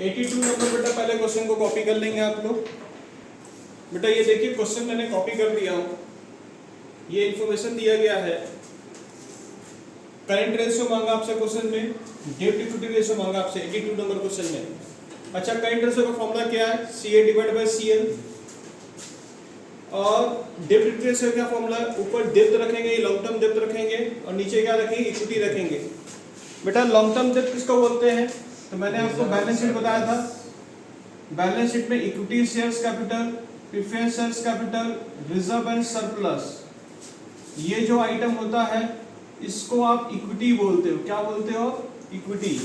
82 number बेटा पहले question को कॉपी कर लेंगे आप लोग। बेटा ये देखिए क्वेश्चन मैंने कॉपी कर दिया हूँ। ये इंफॉर्मेशन दिया गया है, करंट रेशियो मांगा आपसे क्वेश्चन में, डेब्ट इक्विटी रेशियो मांगा आपसे 82 नंबर क्वेश्चन में। अच्छा, करंट रेशियो का फॉर्मूला क्या है? CA divide by CL। और डेब्ट इक्विटी रेशियो क्या फॉर्मूला है? ऊपर डेब्ट रखेंगे, लॉन्ग टर्म डेब्ट रखेंगे, और नीचे क्या रखेंगे? इक्विटी रखेंगे। बेटा लॉन्ग टर्म डेब्ट किसको बोलते हैं? तो मैंने आपको बैलेंस शीट बताया था। बैलेंस शीट में equity shares capital, preference shares capital, reserve and surplus, ये जो आइटम होता है इसको आप इक्विटी बोलते हो। क्या बोलते हो? इक्विटी।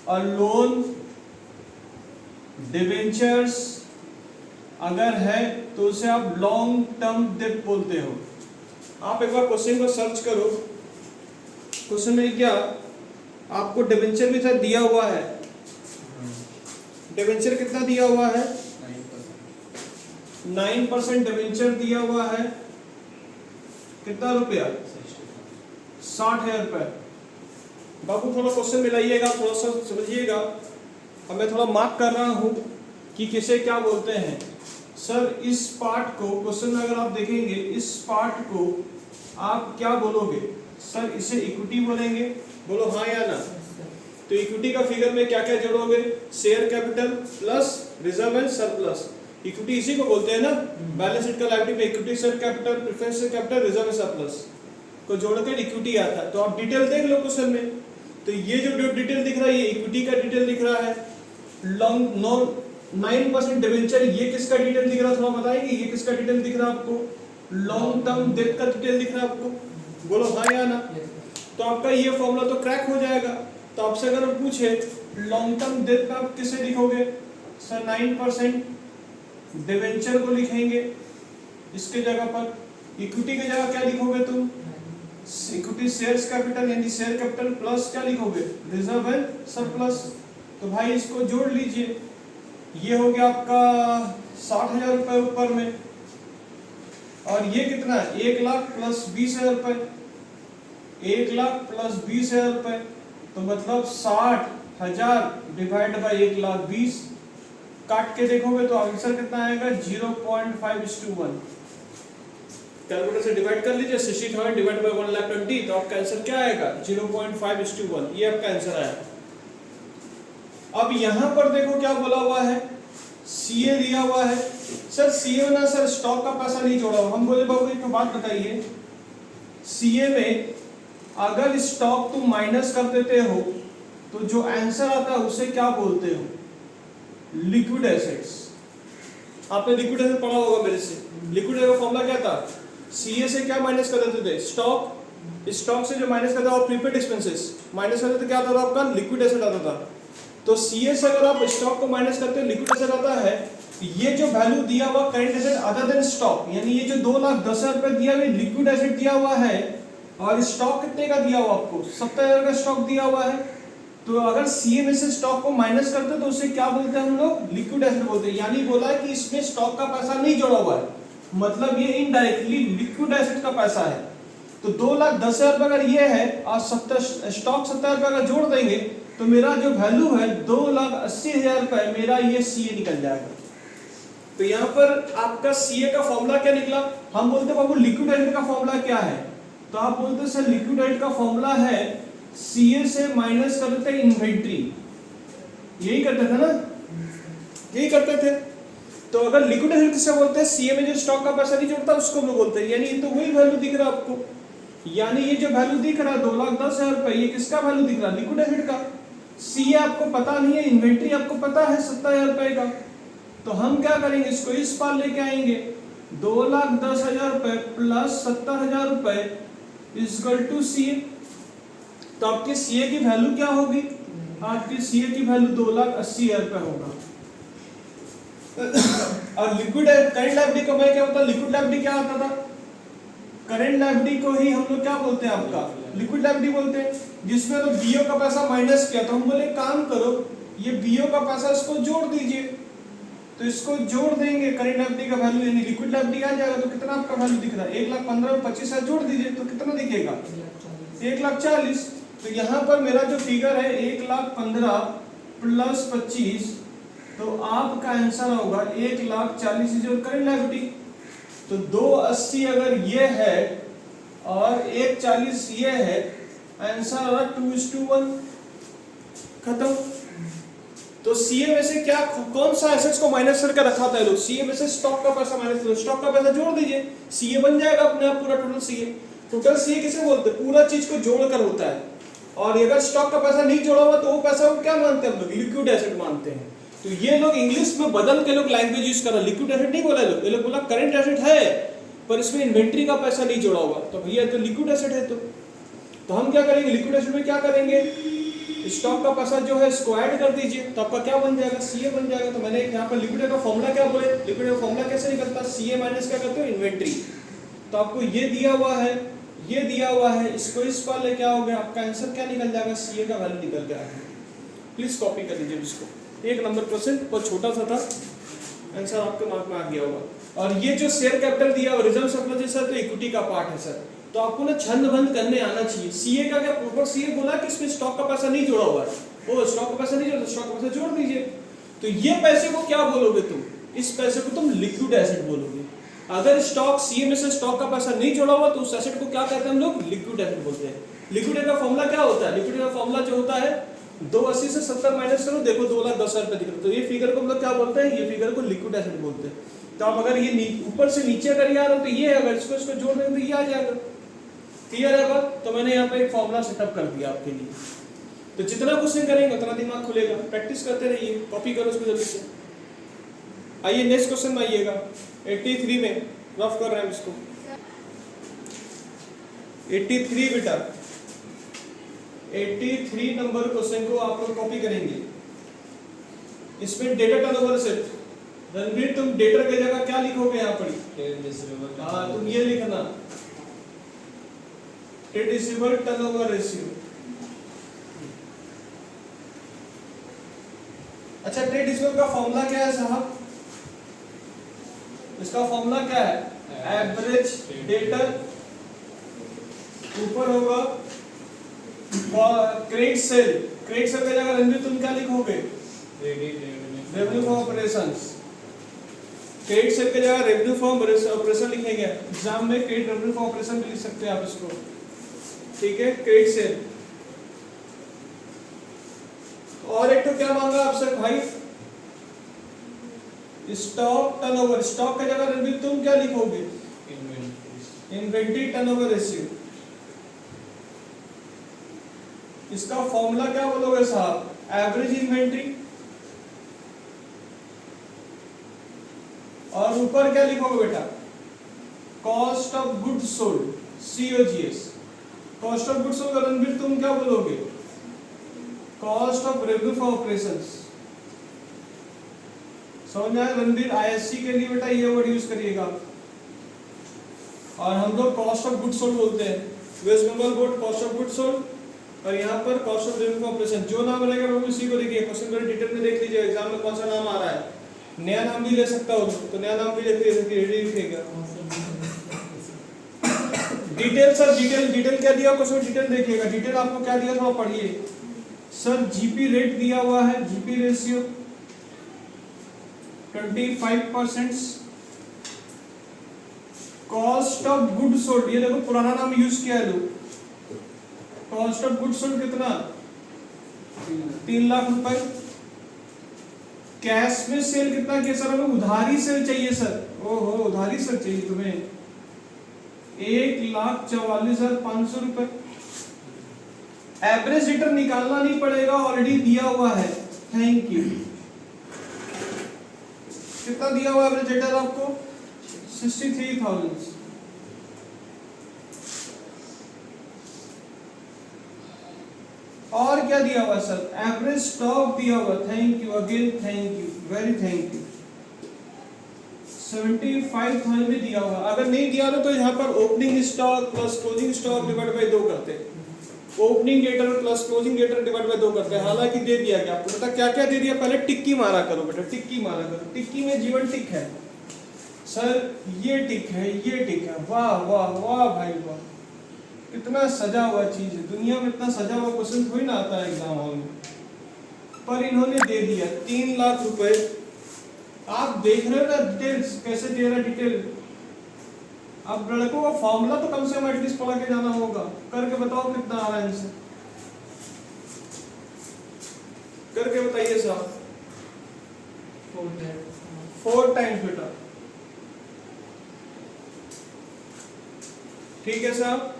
और लोन, डिवेंचर्स अगर है तो उसे आप लॉन्ग टर्म डेब्ट बोलते हो। आप एक बार क्वेश्चन को सर्च करो। क्वेश्चन में क्या आपको डिवेंचर भी शायद दिया हुआ है। डिवेंचर कितना दिया हुआ है? 9% डिवेंचर दिया हुआ है। कितना रुपया? 60,000 रुपये। बाबू थोड़ा क्वेश्चन मिलाइएगा, थोड़ा सा समझिएगा। अब मैं थोड़ा मार्क कर रहा हूँ कि किसे क्या बोलते हैं। सर इस पार्ट को क्वेश्चन में अगर आप देखेंगे, इस पार्ट को आप क्या बोलोगे? सर इसे इक्विटी बोलेंगे। बोलो हाँ या ना। तो इक्विटी का फिगर में क्या क्या जोड़ोगे? Share capital plus reserve and surplus. Equity इसी को बोलते हैं ना। बैलेंस शीट का लायबिलिटी में equity, share capital, preference share capital, reserve and surplus को जोड़कर इक्विटी आता है। तो आप डिटेल देख लो क्वेश्चन में। तो ये जो डिटेल दिख रहा है ये इक्विटी का डिटेल दिख रहा है। लॉन्ग 9% डिवेंचर, ये किसका डिटेल दिख रहा है? थोड़ा बताएंगे ये किसका डिटेल दिख रहा है आपको? लॉन्ग टर्म डेट का डिटेल दिख रहा है आपको। बोलो हाँ या ना। तो आपका ये फॉर्मूला तो क्रैक हो जाएगा। तो आपसे अगर पूछे लॉन्ग टर्म डेट का आप किसे लिखोगे? सर 9% डिवेंचर को लिखेंगे इसके जगह पर। इक्विटी की जगह क्या लिखोगे तुम? इक्विटी शेयर्स कैपिटल यानी शेयर कैपिटल प्लस क्या लिखोगे? Reserve and surplus. तो भाई इसको जोड़ लीजिए। ये हो गया आपका 60,000 रुपये ऊपर में, और ये कितना है? 1 लाख प्लस 20,000 रुपये। 1 लाख प्लस 20,000 रुपये, तो मतलब 60,000 डिवाइड बाई 1,20,000। काट के देखोगे तो आंसर कितना आएगा? 0.5:1। कैलकुलेटर से डिवाइड कर लीजिए। 60,000 डिवाइड बाई 1,20,000, तो आपका आंसर क्या आएगा? 0.5:1। ये आपका आंसर आया। अब यहां पर देखो क्या बोला हुआ है? सीए दिया हुआ है। सर सीए ना सर स्टॉक का पैसा नहीं जोड़ा हुआ। हम बोले बाबू एक बात बताइए, सीए में अगर स्टॉक तुम माइनस कर देते हो तो जो आंसर आता है उसे क्या बोलते हो? Liquid assets. आपने लिक्विड एसेट पढ़ा होगा मेरे से। लिक्विड एसेट का फॉर्मूला क्या था? सीए से क्या माइनस कर देते थे? स्टॉक। स्टॉक से जो माइनस करता और प्रीपेड एक्सपेंसेस माइनस करते थे, क्या आता था आपका? लिक्विड एसेट आता था। तो सीए से अगर आप स्टॉक को माइनस करते हो लिक्विड एसेट आता है। ये जो वैल्यू दिया हुआ current asset other than stock, यानी ये जो 2,10,000 रुपए दिया हुआ लिक्विड एसेट दिया हुआ है, और स्टॉक कितने का दिया हुआ आपको? 70,000 का स्टॉक दिया हुआ है। तो अगर सीए में से स्टॉक को माइनस करते तो उसे क्या बोलते हैं हम लोग? लिक्विड एसेट बोलते हैं। यानी बोला है कि इसमें स्टॉक का पैसा नहीं जोड़ा हुआ है, मतलब ये इनडायरेक्टली लिक्विड एसेट का पैसा है। तो 2,10,000 रुपए अगर ये है और स्टॉक 70,000 रुपए अगर जोड़ देंगे तो मेरा जो वैल्यू है 2,80,000 रुपए, मेरा ये सीए निकल जाएगा। तो यहाँ पर आपका सीए का फॉर्मूला क्या निकला? हम बोलते बाबू लिक्विड एसेट का फॉर्मूला क्या है? तो आप बोलते सर लिक्विड एसेट का फॉर्मूला है सीए से माइनस कर देते इन्वेंट्री। यही करते थे ना, यही करते थे। तो अगर लिक्विड एसेट किसे बोलते हैं? सीए में जो स्टॉक का पैसा नहीं जोड़ता उसको हम लोग बोलते हैं। यानी तो वही वैल्यू दिख रहा है आपको। यानी ये जो वैल्यू दिख रहा है 2,10,000 रुपए, ये किसका वैल्यू दिख रहा है? लिक्विड एसेट का। सीए आपको पता नहीं है, इन्वेंट्री आपको पता है 70,000 रुपए का। तो हम क्या करेंगे? इसको इस पार लेके आएंगे। 2,10,000 रुपए प्लस 70,000 रुपए इक्वल टू सीए। तो आपके सीए की वैल्यू क्या होगी? आपके सीए की वैल्यू 2,80,000 रुपए होगा। और लिक्विड करंट लायबिलिटी का क्या होता है? लिक्विड लायबिलिटी क्या आता था? करंट लायबिलिटी को ही हम लोग क्या बोलते हैं? आपका लिक्विड लायबिलिटी बोलते हैं। जिसमें तो बीओ का पैसा माइनस किया, तो हम बोले काम करो ये बीओ का पैसा इसको जोड़ दीजिए। तो इसको जोड़ देंगे, करंट लायबिलिटी का वैल्यू यानी लिक्विड लायबिलिटी आ जाएगा। तो कितना आपका वैल्यू दिख रहा है? 1,15,000 में 25,000 जोड़ दीजिए तो कितना दिखेगा? 1,40,000। तो यहाँ पर मेरा जो फिगर है 1,15,000 प्लस 25, तो आपका आंसर होगा 1,40,000 करेंट लायबिलिटी। तो 280 अगर ये है और 140 ये है, आंसर होगा 2:1, खत्म। तो सीए में से क्या, कौन सा एसेट्स को माइनस करके रखा था लोग? सीए में से स्टॉक का पैसा माइनस करो, स्टॉक का पैसा जोड़ दीजिए, सीए बन जाएगा अपने आप पूरा टोटल सीए। टोटल सीए किसे बोलते हैं? पूरा चीज को जोड़कर होता है। और अगर स्टॉक का पैसा नहीं जोड़ा हुआ तो वो पैसा को क्या मानते हैं हम लोग? लिक्विड एसेट मानते हैं। तो ये लोग इंग्लिश में बदल के लोग लैंग्वेज यूज कर रहे हैं, लिक्विड एसेट नहीं बोला लोग, ये लोग बोला करंट एसेट है पर इसमें इन्वेंट्री का पैसा नहीं जोड़ा हुआ, तो भैया तो लिक्विड एसेट है। तो हम क्या करेंगे? लिक्विड एसेट में क्या करेंगे? स्टॉक का पैसा जो है इसको ऐड कर दीजिए, तो आपका क्या बन जाएगा? सीए बन जाएगा। तो मैंने यहाँ पर लिक्विड का फॉर्मूला क्या बोले? लिक्विड का फॉर्मूला कैसे निकलता है? सीए माइनस क्या करते हो? इन्वेंट्री। तो आपको ये दिया हुआ है, ये दिया हुआ है, इसको इस वाले क्या हो गया? आपका आंसर क्या निकल जाएगा? सीए का वैल्यू निकल के आएगा। प्लीज कॉपी कर लीजिए इसको, 1 नंबर क्वेश्चन बहुत छोटा सा था, आंसर आपके मार्क में आ गया होगा। और ये जो शेयर कैपिटल दिया हुआ रिजर्व सरप्लस है तो इक्विटी का पार्ट है सर। तो आपको ना छंद बंद करने आना चाहिए। सीए का क्या प्रॉपर सीए बोला कि इसमें स्टॉक का पैसा नहीं जोड़ा हुआ है, ओ स्टॉक का पैसा नहीं जोड़ा, स्टॉक का पैसा जोड़ दीजिए। तो ये पैसे को क्या बोलोगे तुम? इस पैसे को तुम लिक्विड एसेट बोलोगे। अगर स्टॉक सीए में से स्टॉक का पैसा नहीं जोड़ा हुआ तो उस एसेट को क्या कहते हैं हम लोग? लिक्विड एसेट बोलते हैं। लिक्विड का फॉर्मूला क्या होता है? लिक्विड का फॉर्मूला जो होता है 280 से 70 माइनस करो, देखो 2,10,000 रुपए दिख रहा है, तो ये फिगर को हम लोग क्या बोलते हैं? ये फिगर को लिक्विड एसेट बोलते हैं। तो आप अगर ये ऊपर से नीचे अगर ये आ रहा हो तो ये है, अगर इसको जोड़ देंगे तो ये आ जाएगा। क्लियर है बात? तो मैंने यहाँ पे एक फॉर्मूला सेटअप कर दिया आपके लिए। तो जितना क्वेश्चन करेंगे उतना दिमाग खुलेगा, प्रैक्टिस करते रहिए, कॉपी करो उसको जल्दी से। आइए नेक्स्ट क्वेश्चन में आइएगा, 83 में रफ कर रहे हैं इसको। 83 बेटा, 83 नंबर क्वेश्चन को आप लोग कॉपी करेंगे। इसमें डेटा टर्नओवर सेट, रणवीर तुम डेटर की जगह क्या लिखोगे यहाँ पर? हाँ तुम ये लिखना, ट्रेड रिसीवेबल टर्नओवर रेशियो। अच्छा ट्रेड रिसीवेबल का फॉर्मूला क्या है साहब? इसका फॉर्मूला क्या है? एवरेज डेटर ऊपर होगा क्रेडिट सेल, क्रेडिट सेल की जगह रणवीर तुम क्या लिखोगे? Revenue from operations. Credit sale की जगह रेवेन्यू फ्रॉम ऑपरेशन लिखेंगे, एग्जाम में क्रेडिट रेवेन्यू फ्रॉम ऑपरेशन भी लिख सकते हैं आप इसको, ठीक है? Credit sale. और एक तो क्या मांगा आपसे भाई? स्टॉक टर्नओवर, स्टॉक की जगह रणवीर तुम क्या लिखोगे? Inventory turnover ratio. इसका फॉर्मूला क्या बोलोगे साहब? Average inventory. और ऊपर क्या लिखोगे बेटा? Cost of goods sold, COGS। Cost of goods sold Ranveer तुम क्या बोलोगे? Cost of revenue for operations. समझ में आया रणवीर? ISC के लिए बेटा ये वर्ड यूज करिएगा। और हम लोग कॉस्ट ऑफ गुड्स सोल्ड बोलते हैं, West Bengal board cost of goods sold, और यहाँ पर cost of revenue for operation. जो नाम रहेगा वो उसी को लिखिए, क्वेश्चन को डिटेल में देख लीजिए, एग्जाम में कौन सा नाम आ रहा है। नया नाम भी ले सकता हो तो नया नाम भी लिखिएगा। डिटेल सर, डिटेल क्या दिया क्वेश्चन? डिटेल देखिएगा, डिटेल आपको क्या दिया थोड़ा पढ़िए सर। जीपी रेट दिया हुआ है, GP ratio 25%। Cost of good sold, ये देखो पुराना नाम यूज किया है लोग। कॉस्ट ऑफ गुड सोल्ड कितना? 3 लाख रुपए। कैश में सेल कितना किया सर? हमें उधारी सेल चाहिए सर। ओहो उधारी सेल चाहिए तुम्हें, 1,44,500 रुपए। एवरेज रिटर्न निकालना नहीं पड़ेगा, ऑलरेडी दिया हुआ है। Thank you. कितना दिया हुआ एवरेज रिटर्न आपको? 63,000। और क्या दिया हुआ सर? एवरेज स्टॉक दिया हुआ। Thank you again, thank you, very thank you. 75,000 भी दिया हुआ। अगर नहीं दिया तो यहाँ पर opening stock plus closing stock divide by 2 करते हैं, opening debtor plus closing debtor divide by 2 करते हैं। हालांकि दे दिया गया आपको, पता क्या क्या दे दिया? पहले टिक्की मारा करो बेटा, टिक्की मारा करो। टिक्की में जीवन टिक है सर, ये टिक है, ये टिक है। वाह वाह वाह भाई वाह, कितना सजा हुआ चीज है। दुनिया में इतना सजा हुआ क्वेश्चन थोड़ी ना आता है एग्जाम हॉल में। पर इन्होंने दे दिया 3 लाख रुपए। आप देख रहे हो ना डिटेल्स कैसे दे रहा है डिटेल। अब लड़कों का फॉर्मूला तो कम से कम एटलीस्ट पढ़ा के जाना होगा। करके बताओ कितना आ रहा है इनसे, करके बताइए साहब। 4 टाइम्स बेटा, ठीक है साहब।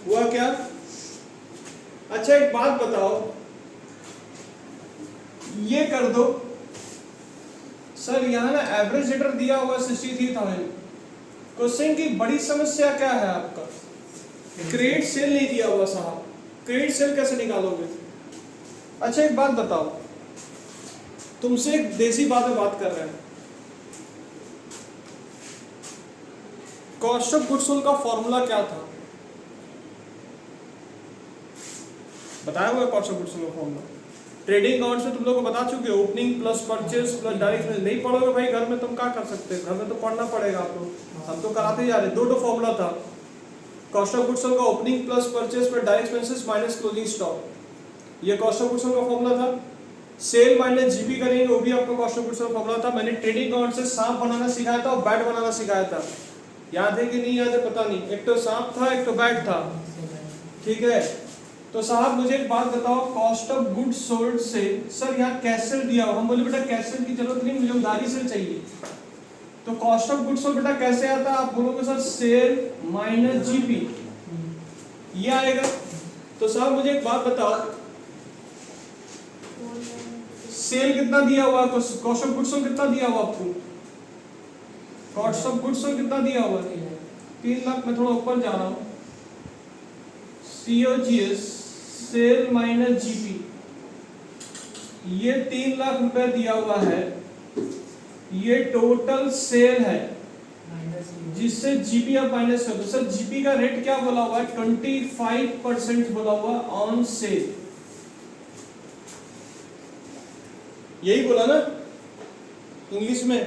हुआ क्या? अच्छा एक बात बताओ, ये कर दो सर। यहाँ ना एवरेज रिटर्न दिया हुआ 63,000। क्वेश्चन की बड़ी समस्या क्या है आपका? क्रेडिट सेल नहीं दिया हुआ साहब। क्रेडिट सेल कैसे निकालोगे? अच्छा एक बात बताओ, तुमसे एक देसी बात में बात कर रहे हैं। कॉस्ट ऑफ गुड्स सोल्ड का फॉर्मूला क्या था? बताया हुआ कॉस्ट ऑफ गुड्स सोल्ड का फॉर्मूला ट्रेडिंग अकाउंट से तुम लोग को बता चुके हो। Opening plus purchase plus direct sale. नहीं पढ़ोगे भाई घर में, तुम क्या कर सकते हो? घर में तो पढ़ना पड़ेगा आपको। हम तो कराते जा रहे। दो फॉर्मूला था कॉस्ट ऑफ गुड्स सोल्ड का, opening plus purchase plus direct expenses minus closing stock. ये कॉस्ट ऑफ गुड्स सोल्ड का फॉर्मूला था। सेल माइनस जीपी करेंगे, वो भी आपका कॉस्ट ऑफ गुड्स सोल्ड का फॉर्मूला था। मैंने ट्रेडिंग अकाउंट से सांप बनाना सिखाया था और बैट बनाना सिखाया था। याद है कि नहीं याद है पता नहीं। एक तो सांप था, एक तो बैट था, ठीक है। तो साहब मुझे एक बात बताओ, कॉस्ट ऑफ गुड्स सोल्ड से सर यहाँ कैश सेल दिया हो। हम बोले बेटा कैश सेल की जरूरत नहीं, मुझे उधारी सेल चाहिए। तो कॉस्ट ऑफ गुड्स सोल्ड बेटा कैसे आता है? आप बोलोगे सर सेल माइनस जीपी, ये आएगा। तो साहब मुझे एक बात बताओ, सेल कितना दिया हुआ? कॉस्ट ऑफ गुड्स सोल्ड कितना दिया हुआ आपको? कॉस्ट ऑफ गुड्स सोल्ड कितना दिया हुआ? 3 लाख। मैं थोड़ा ऊपर जा रहा हूँ। COGS सेल माइनस जीपी, ये 3 लाख रुपए दिया हुआ है। ये टोटल सेल है जिससे जीपी आप माइनस कर दो। सर जीपी का रेट क्या बोला हुआ है? 25% बोला हुआ ऑन सेल। यही बोला ना इंग्लिश में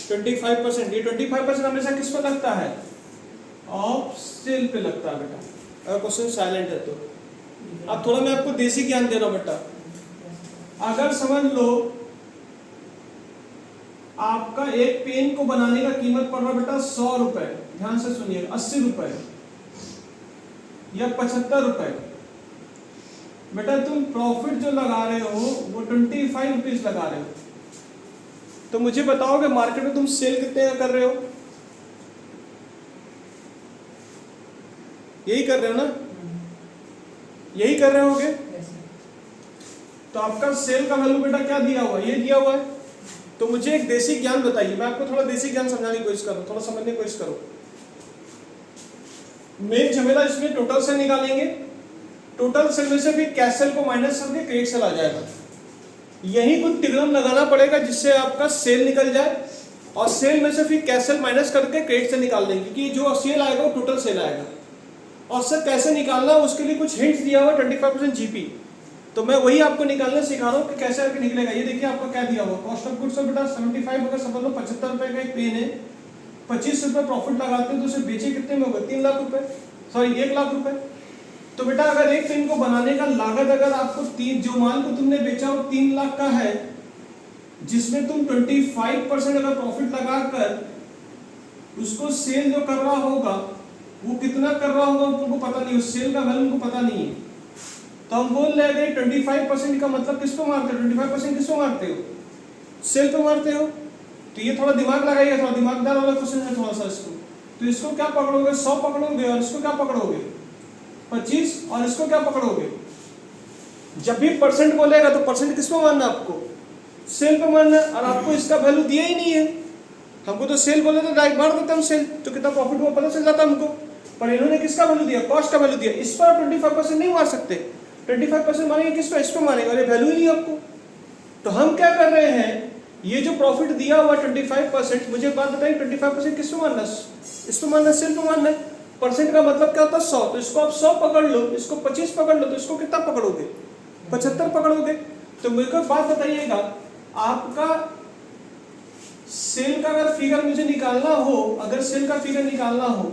25%। ये 25% हमेशा किस पर लगता है? ऑफ सेल पे लगता है बेटा, अगर क्वेश्चन साइलेंट है तो। अब थोड़ा मैं आपको देसी ज्ञान दे रहा हूं बेटा। अगर समझ लो आपका एक पेन को बनाने का कीमत पड़ रहा बेटा 100 रुपए, ध्यान से सुनिए, 80 रुपए या 75 रुपए। बेटा तुम प्रॉफिट जो लगा रहे हो वो 25 रुपीज लगा रहे हो। तो मुझे बताओगे मार्केट में तुम सेल कितने कर रहे हो? यही कर रहे हो ना? यही कर रहे होगे। तो आपका सेल का वैल्यू बेटा क्या दिया हुआ है? ये दिया हुआ है। तो मुझे एक देसी ज्ञान बताइए, मैं आपको थोड़ा देसी ज्ञान समझाने की कोशिश कर रहा हूं, थोड़ा समझने की कोशिश करो। मेन झमेला इसमें टोटल सेल निकालेंगे। टोटल सेल में से फिर कैश सेल को माइनस करके क्रेडिट सेल आ जाएगा। यही कुछ टिग्रम लगाना पड़ेगा जिससे आपका सेल निकल जाए, और सेल में से फिर कैश सेल माइनस करके क्रेडिट सेल निकाल देंगे, क्योंकि जो सेल आएगा वो टोटल सेल आएगा। और सर कैसे निकालना, उसके लिए कुछ हिंट्स दिया हुआ 25% जीपी। तो मैं वही आपको निकालने सिखा रहा हूँ कि कैसे करके निकलेगा। ये देखिए आपको क्या दिया हुआ, कॉस्ट ऑफ गुड्स बेटा 75 अगर समझ लो 75 रुपए का एक पेन है, 25 रुपए प्रॉफिट लगाते हैं तो उसे बेचे कितने में होगा? 3 लाख रुपए, सॉरी 1 लाख रुपए। तो बेटा अगर एक पेन को बनाने का लागत अगर आपको जो माल को तुमने बेचा वो 3 लाख का है, जिसमें तुम 25% अगर प्रॉफिट लगाकर उसको सेल जो कर रहा होगा वो कितना कर रहा होगा तुमको पता नहीं, उस सेल का वैल्यू तुमको पता नहीं है। तो हम बोल रहे हैं 25% का मतलब किसको मारते हो? 25% किसको मारते हो? सेल पे मारते हो। तो ये थोड़ा दिमाग लगाइए, थोड़ा दिमागदार वाला क्वेश्चन है थोड़ा सा इसको। तो इसको क्या पकड़ोगे? 100 पकड़ोगे, और इसको क्या पकड़ोगे? 25, और इसको क्या पकड़ोगे? जब भी परसेंट बोलेगा तो परसेंट किसको मारना आपको? सेल पे मारना। और आपको इसका वैल्यू दिया ही नहीं है। हमको तो सेल बोले तो डायरेक्ट मार देते हम सेल, तो कितना प्रॉफिट हुआ पता चल जाता हमको। पर इन्होंने किसका वैल्यू दिया? कॉस्ट का वैल्यू दिया। इस पर 25% नहीं मार सकते। 25% मारेंगे किस पे? इस पर मारेंगे, और ये वैल्यू ही नहीं आपको। तो हम क्या कर रहे हैं, ये जो प्रॉफिट दिया हुआ 25%, मुझे बात बताइए 25% किस पे मारना? इस पे मारना, सेल पे मारना है। परसेंट का मतलब क्या होता है? 100। तो इसको आप 100 पकड़ लो, इसको 25 पकड़ लो, तो इसको कितना पकड़ोगे? 75 पकड़ोगे। तो मेरे को बात बताइएगा, आपका सेल का अगर फिगर मुझे निकालना हो, अगर सेल का फिगर निकालना हो,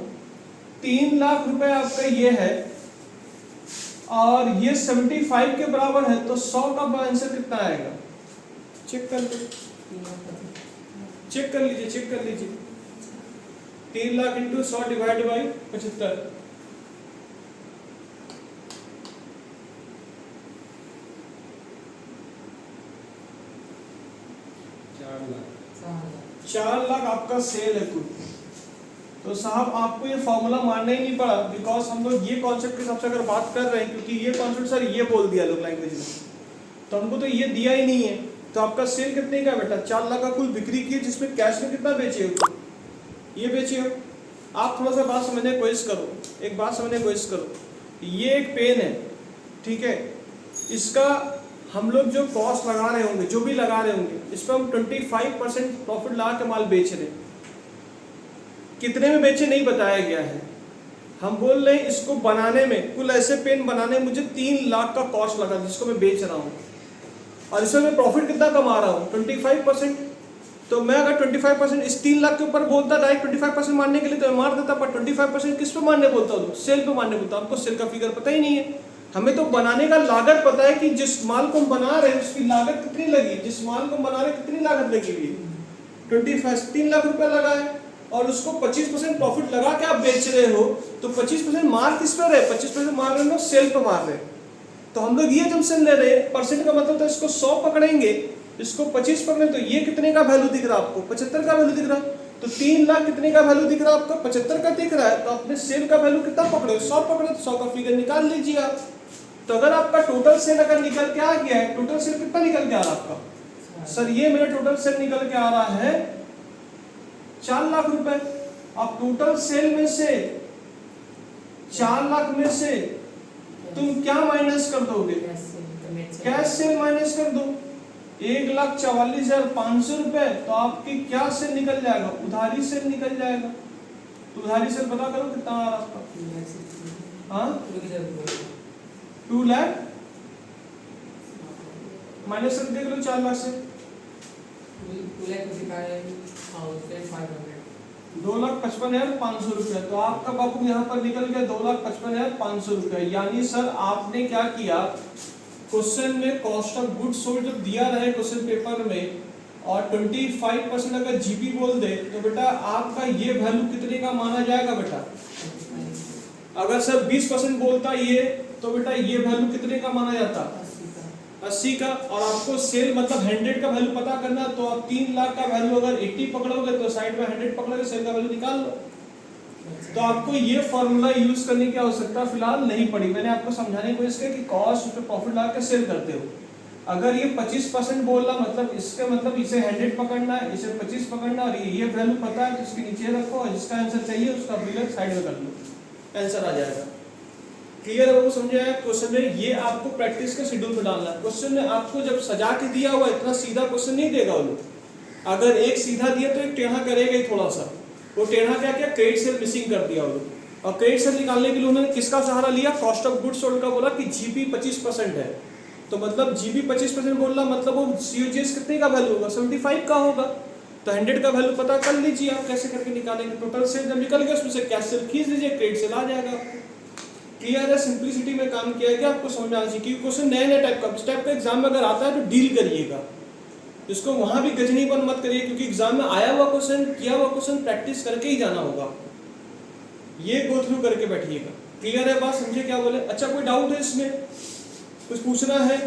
3 लाख रुपए आपका ये है और ये 75 के बराबर है, तो 100 का आंसर कितना आएगा? चेक कर लो, चेक कर लीजिए, चेक कर लीजिए। 3 lakh into 100 divide by 75, 4 lakh आपका सेल है कुल। तो साहब आपको ये फॉर्मूला मानना ही नहीं पड़ा, बिकॉज हम लोग ये कॉन्सेप्ट के हिसाब से अगर बात कर रहे हैं, क्योंकि ये कॉन्सेप्ट सर ये बोल दिया लोग लैंग्वेज में, तो हमको तो ये दिया ही नहीं है। तो आपका सेल कितने का बेटा? 4 लाख का कुल बिक्री की, जिसमें कैश में कितना बेचे हो? ये बेचे हो। आप थोड़ा सा बात समझने की कोशिश करो, एक बात समझने की कोशिश करो। ये एक पेन है, ठीक है, इसका हम लोग जो कॉस्ट लगा रहे होंगे, जो भी लगा रहे होंगे, इस पर हम 25% प्रॉफिट लगा के माल बेच रहे हैं। कितने में बेचे नहीं बताया गया है। हम बोल रहे हैं इसको बनाने में, कुल ऐसे पेन बनाने में मुझे 3 लाख का कॉस्ट लगा, जिसको मैं बेच रहा हूँ, और इसमें मैं प्रॉफिट कितना कमा रहा हूँ? 25%। तो मैं अगर 25% इस 3 लाख के ऊपर बोलता डायरेक्ट 25% मारने के लिए, तो मैं मार देता, पर 25% किस पे मारने बोलता हूँ? सेल पे मारने बोलता हूँ। आपको सेल का फिगर पता ही नहीं है। हमें तो बनाने का लागत पता है कि जिस माल को हम बना रहे हैं उसकी लागत कितनी लगी, जिस माल को बना रहे कितनी लागत लगी हुई है, 3 लाख रुपया लगा है, और उसको 25% प्रॉफिट लगा के आप बेच रहे हो, तो 25% मार किस पर है? 25% मार रहे हो सेल पे मार रहे हैं। तो हम लोग ये जब सेल ले रहे हैं, परसेंट का मतलब, तो इसको 100 पकड़ेंगे, इसको 25 पकड़े, तो ये कितने का वैल्यू दिख रहा है आपको? 75 का वैल्यू दिख रहा है। तो 3 लाख कितने का वैल्यू दिख रहा है आपका? 75 का दिख रहा है। तो अपने सेल का वैल्यू कितना पकड़े? 100 पकड़े, तो 100 का फिगर निकाल लीजिए आप। तो अगर आपका टोटल सेल अगर निकल के आ गया है, टोटल सेल कितना निकल के आ रहा है आपका? सर ये मेरा टोटल सेल निकल के आ रहा है 4 लाख रुपए। अब टोटल सेल में से 4 लाख में से तुम क्या माइनस कर दोगे? कैश सेल माइनस कर दो। 1,44,500 रुपए। तो आपकी क्या सेल निकल जाएगा? उधारी सेल निकल जाएगा। तो उधारी सेल पता करो कितना आ रहा आपका? हाँ 2 लाख माइनस कर देख लो 4 लाख से। 2,55,500 रुपए। तो आपका बाबू यहाँ पर निकल गया 2,55,500 रुपए। यानी सर आपने क्या किया, क्वेश्चन में कॉस्ट ऑफ गुड सोल्ड जब दिया रहे क्वेश्चन पेपर में, और 25% अगर जीपी बोल दे, तो बेटा आपका ये वैल्यू कितने का माना जाएगा बेटा? अगर सर 20% बोलता ये, तो बेटा ये वैल्यू कितने का माना जाता? 80 का। और आपको सेल मतलब 100 का वैल्यू पता करना, तो आप 3 लाख का वैल्यू अगर 80 पकड़ोगे, तो साइड में 100 पकड़ोगे, सेल का वैल्यू निकाल लो। तो आपको ये फॉर्मूला यूज करने की आवश्यकता फिलहाल नहीं पड़ी। मैंने आपको समझाने की कोशिश की कि कॉस्ट पे प्रॉफिट लगा के सेल करते हो। अगर ये 25% बोल रहा, मतलब इसका मतलब इसे 100 पकड़ना है, इसे 25 पकड़ना, और ये वैल्यू पता है तो इसके नीचे रखो, और जिसका आंसर चाहिए उसका फिगर साइड में कर लो, आंसर आ जाएगा। क्लियर है? वो समझे आया? क्वेश्चन में ये आपको प्रैक्टिस के शेड्यूल पे डालना है। क्वेश्चन में आपको जब सजा के दिया हुआ इतना सीधा क्वेश्चन नहीं देगा वो लोग। अगर एक सीधा दिया तो एक टेढ़ा करेगा ही थोड़ा सा। वो टेढ़ा क्या किया? क्रेडिट सेल मिसिंग कर दिया वो लोग। और क्रेडिट सेल निकालने के लिए उन्होंने किसका सहारा लिया? कॉस्ट ऑफ गुड्स सोल्ड का। बोला कि जीपी 25% है, तो मतलब जीपी 25% बोलना मतलब वो सीओजीएस कितने का वैल्यू होगा? 75 का होगा। तो 100 का वैल्यू पता कर लीजिए आप कैसे करके निकालेंगे। टोटल सेल जब निकल गया उसमें से कैश सेल खींच लीजिए, क्रेडिट सेल आ जाएगा आपको। क्लियर है? सिंपलिसिटी में काम किया गया, आपको समझ आना चाहिए। क्योंकि क्वेश्चन नए नए टाइप का, इस टाइप का एग्जाम में अगर आता है तो डील करिएगा, इसको वहां भी गजनीपन मत करिए, क्योंकि एग्जाम में आया हुआ क्वेश्चन, किया हुआ क्वेश्चन प्रैक्टिस करके ही जाना होगा। ये गो थ्रू करके बैठिएगा। क्लियर है बात? समझे क्या बोले? अच्छा कोई डाउट है इसमें? कुछ पूछना है?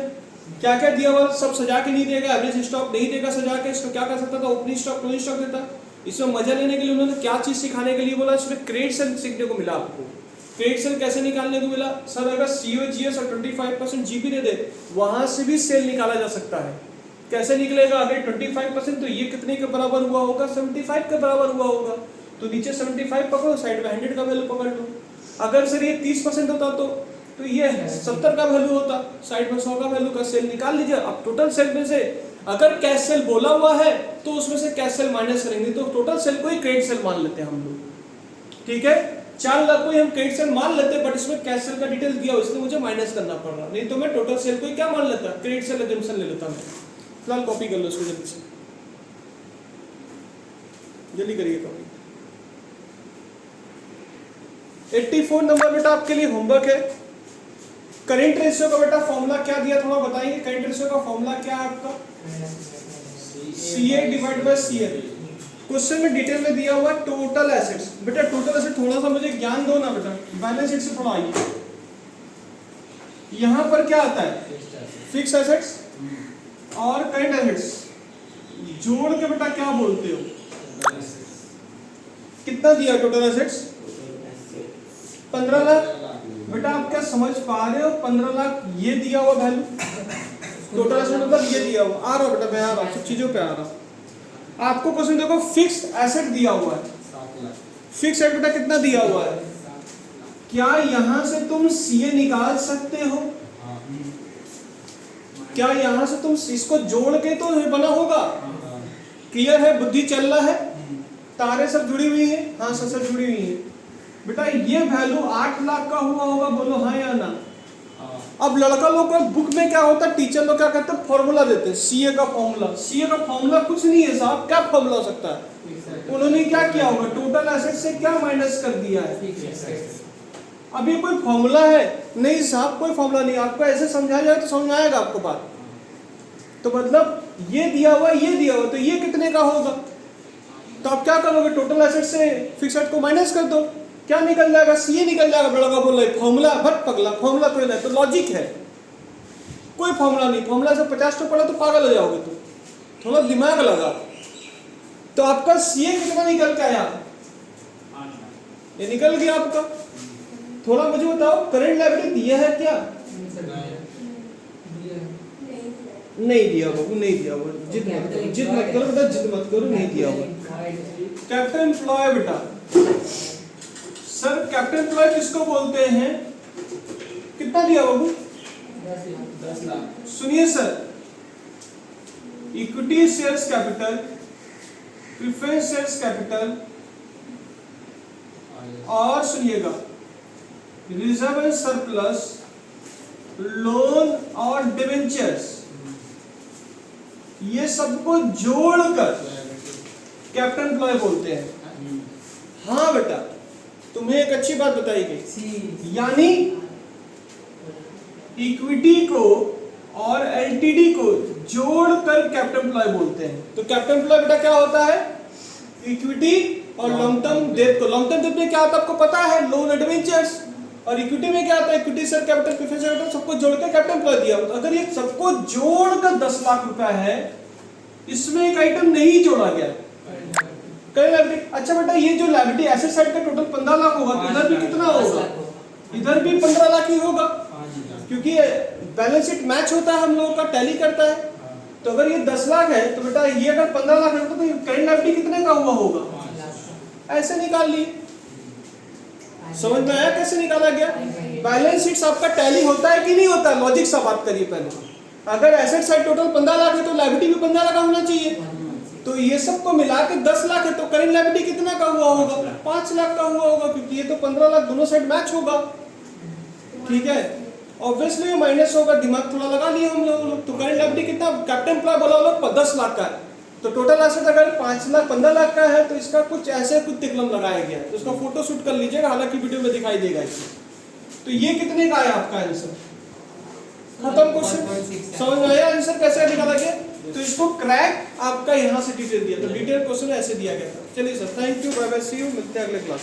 क्या क्या दिया हुआ सब सजा के नहीं देगा, एवरेज स्टॉक नहीं देगा सजा के, इसको क्या कर सकता था? ओपनिंग स्टॉक, क्लोजिंग स्टॉक देता। इसमें मजा लेने के लिए उन्होंने क्या चीज सिखाने के लिए बोला? इसमें क्रेडिट सेल सीखने को मिला आपको। क्रेडिट सेल कैसे निकालने को मिला? सर अगर सीओजीएस और 25% जीपी दे दे, वहां से भी सेल निकाला जा सकता है। कैसे निकलेगा? अगर 25% तो ये कितने के बराबर हुआ होगा? 75 के बराबर हुआ होगा। तो नीचे 75 पकड़ो, साइड में 100 का वैल्यू पकड़ लो। अगर सर ये 30% होता तो ये 70 का वैल्यू होता, साइड में 100 का वैल्यू का सेल निकाल लीजिए। अब टोटल सेल में से अगर कैश सेल बोला हुआ है तो उसमें से कैश सेल माइनस करेंगे, तो टोटल सेल को ही क्रेडिट सेल मान लेते हैं हम लोग। ठीक है? 4 लाख को ही हम क्रेडिट सेल मान लेते हैं, बट इसमें कैश सेल का डिटेल दिया हो इसलिए मुझे माइनस करना पड़ रहा। नहीं तो मैं टोटल सेल को ही क्या मान लेता? क्रेडिट सेल एजम्पशन ले लेता मैं। फिलहाल कॉपी कर लो इसको जल्दी से। जल्दी करिए कॉपी। 84 नंबर बेटा आपके लिए होमवर्क है। करंट रेशियो का बेटा फॉर्मूला क्या दिया थोड़ा बताएंगे। करंट रेशियो का फॉर्मूला क्या है आपका? CA divide by CL। Question में डिटेल में दिया हुआ टोटल एसेट्स। बेटा टोटल एसेट थोड़ा सा मुझे ज्ञान दो ना बेटा, बैलेंस शीट से थोड़ा आइए। यहाँ पर क्या आता है? फिक्स एसेट्स और करंट एसेट्स जोड़ के बेटा क्या बोलते हो? कितना दिया टोटल एसेट्स? 15 लाख। बेटा आप क्या समझ पा रहे हो? 15 लाख ये दिया हुआ वैल्यू टोटल एसेट मतलब ये दिया हुआ। आ रहा बेटा, मैं आ रहा सब चीजों पे आ रहा। आपको क्वेश्चन देखो, फिक्स एसेट दिया हुआ है। फिक्स एसेट बेटा कितना दिया हुआ है? क्या यहां से तुम CA निकाल सकते हो? क्या यहां से तुम इसको जोड़ के तो बना होगा? क्लियर है? बुद्धि चल रहा है? तारे सब जुड़ी हुई है? हाँ सब जुड़ी हुई है। बेटा ये वैल्यू 8 लाख का हुआ होगा, बोलो हाँ या ना। अब लड़का लोग का बुक में क्या होता है, टीचर लोग क्या कहते हैं, फॉर्मूला देते हैं। CA का फॉर्मूला। CA का फॉर्मूला कुछ नहीं है साहब। क्या फॉर्मूला हो सकता है? उन्होंने क्या किया होगा, टोटल एसेट से क्या माइनस कर दिया है। अब ये कोई फॉर्मूला है? नहीं साहब कोई फॉर्मूला नहीं। आपको ऐसे समझाया जाए तो समझ आएगा आपको बात। तो मतलब ये दिया हुआ ये दिया हुआ, तो ये कितने का होगा? तो आप क्या करोगे, टोटल एसेट से फिक्स एसेट को माइनस कर दो, क्या निकल जाएगा? CA निकल जाएगा। बड़ा बोल रहे फॉर्मूला भट पगला, फॉर्मूला कोई नहीं। तो लॉजिक है, कोई फॉर्मूला नहीं। फॉर्मूला से 50 तो पढ़ा तो पागल हो जाओगे तुम, थोड़ा दिमाग लगा। तो आपका CA कितना निकल के आया? ये निकल गया आपका। थोड़ा मुझे बताओ, करंट लायबिलिटी दिया है क्या? नहीं दिया बाबू, नहीं दिया हुआ। जिद मत करो, जिद मत करो बेटा, जिद मत करो, नहीं दिया हुआ। कैपिटल एम्प्लॉय बेटा, सर कैपिटल एम्प्लॉय किसको बोलते हैं? कितना दिया बाबू? 10 लाख। सुनिए sir, equity shares capital, preference shares capital और सुनिएगा रिजर्व एंड सरप्लस, लोन और डिवेंचर्स, ये सबको जोड़कर कैपिटल एम्प्लॉय बोलते हैं। हाँ बेटा, तुम्हें एक अच्छी बात बताई गई, यानी इक्विटी को और LTD को जोड़कर कैपिटल एम्प्लॉय बोलते हैं। तो कैपिटल एम्प्लॉय बेटा क्या होता है? इक्विटी और लॉन्ग टर्म डेट को। लॉन्ग टर्म डेट में क्या आता है आपको पता है? लोन और डिवेंचर्स। और इक्विटी में क्या आता है? Equity share capital, preference capital, सबको जोड़कर कैपिटल एम्प्लॉय दिया। तो अगर ये सबको जोड़कर 10 लाख रुपया है, इसमें एक आइटम नहीं जोड़ा गया, अच्छा बेटा ये जो लायबिलिटी एसेट साइड का टोटल 15 लाख होगा, तो इधर भी कितना होगा? इधर भी 15 लाख ही होगा, क्योंकि बैलेंस शीट मैच होता है, हम लोगों का टैली करता है। तो अगर ये 10 लाख है तो बेटा ये अगर 15 लाख है तो करंट लायबिलिटी कितने का हुआ होगा? ऐसे निकाल लिए। समझ में आया कैसे निकाला गया? बैलेंस शीट आपका टैली होता है कि नहीं होता? लॉजिक से बात करिए पहले। अगर एसेट साइड टोटल 15 लाख है तो लायबिलिटी भी 15 लाख होना चाहिए। तो ये सबको मिला के 10 लाख है, तो करंट लायबिलिटी कितना का हुआ होगा? 5 लाख का हुआ होगा, क्योंकि ये तो 15 लाख दोनों साइड मैच होगा। ठीक है, ऑब्वियसली ये माइनस होगा, दिमाग थोड़ा लगा लिए हम लोग। तो करंट लायबिलिटी कितना? कैपिटल एम्प्लॉय बोला लोग 10 लाख का है, तो टोटल एसेट अगर 5 लाख 15 लाख का है, तो इसका कुछ ऐसे कुछ तिकलम लगाया गया है। तो इसका फोटो शूट कर लीजिएगा, हालांकि वीडियो में दिखाई देगा इसमें। तो ये कितने का है आपका आंसर? खत्म क्वेश्चन। समझ में आया आंसर कैसे निकाला गया? तो इसको क्रैक आपका यहाँ से डिटेल दिया, तो डिटेल क्वेश्चन ऐसे दिया गया था। चलिए sir, thank you, bye bye, see you, मिलते हैं अगले क्लास।